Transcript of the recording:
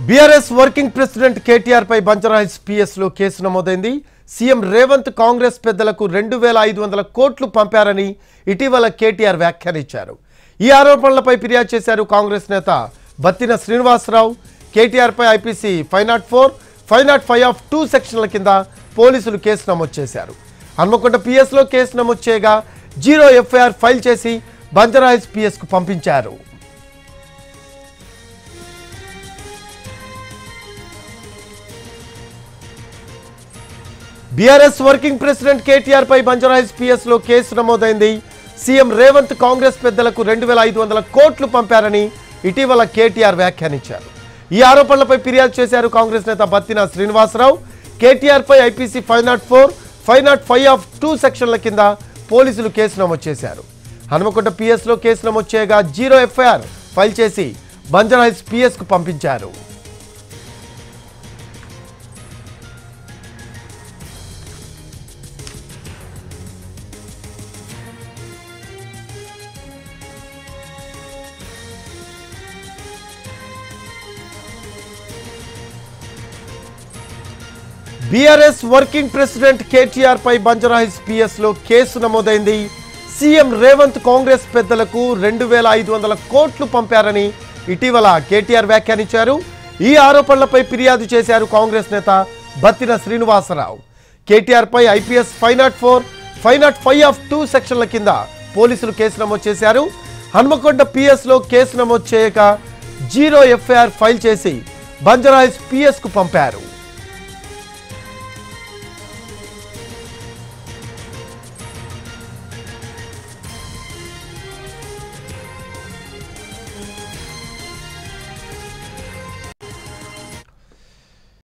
BRS working president KTR పై Banjara Hills PS లో case నమోదైంది. CM Revanth Congress పెద్దలకు 2500 కోట్లు పంపారని ఇటీవల కేటీఆర్ వ్యాఖ్యానించారు. ఈ ఆరోపణలపై ఫిర్యాదు చేశారు కాంగ్రెస్ నేత బత్తిన శ్రీనివాసరావు. కేటీఆర్ పై ఐపీసీ 504, 505 ఆఫ్ 2 సెక్షన్ల కింద పోలీసులు కేసు నమోదు చేశారు. హన్మకొండ పిఎస్ లో కేసు నమోదు చేయగా 0 ఎఫ్ఐఆర్ ఫైల్ చేసి బంజారాహిల్స్ పిఎస్ కు పంపించారు. బీఆర్ఎస్ వర్కింగ్ ప్రెసిడెంట్ కేటీఆర్ పై బంజారాహిల్స్ పిఎస్ లో కేసు నమోదైంది. సీఎం రేవంత్ కాంగ్రెస్ పెద్దలకు 2500 కోట్లు పంపారని ఇటీవల కేటీఆర్ వ్యాఖ్యానించారు. ఈ ఆరోపణలపై ఫిర్యాదు చేశారు కాంగ్రెస్ నేత బత్తిన శ్రీనివాసరావు. కేటీఆర్ పై ఐపీసీ 504, 505 ఆఫ్ 2 సెక్షన్ల కింద పోలీసులు కేసు నమోదు చేశారు. హన్మకొండ పిఎస్ లో కేసు నమోదు చేయగా 0 ఎఫ్ఐఆర్ ఫైల్ చేసి బంజారాహిల్స్ పిఎస్ కు పంపించారు. బీఆర్ఎస్ వర్కింగ్ ప్రెసిడెంట్ కేటీఆర్ పై బంజారాహిల్స్ పిఎస్ లో కేసు నమోదైంది. సీఎం రేవంత్ కాంగ్రెస్ పెద్దలకు 2500 కోట్లు పంపారని ఇటీవల కేటీఆర్ వ్యాఖ్యానించారు. ఈ ఆరోపణలపై ఫిర్యాదు చేశారు కాంగ్రెస్ నేత బత్తిన శ్రీనివాసరావు. కేటీఆర్ పై ఐపీఎస్ 504, 505 ఆఫ్ 2 సెక్షన్ల కింద పోలీసులు కేసు నమోదు చేశారు. హన్మకొండ పిఎస్ లో కేసు నమోదు చేయక 0 ఎఫ్ఐఆర్ ఫైల్ చేసి బంజారాహిల్స్ పిఎస్ కు పంపారు.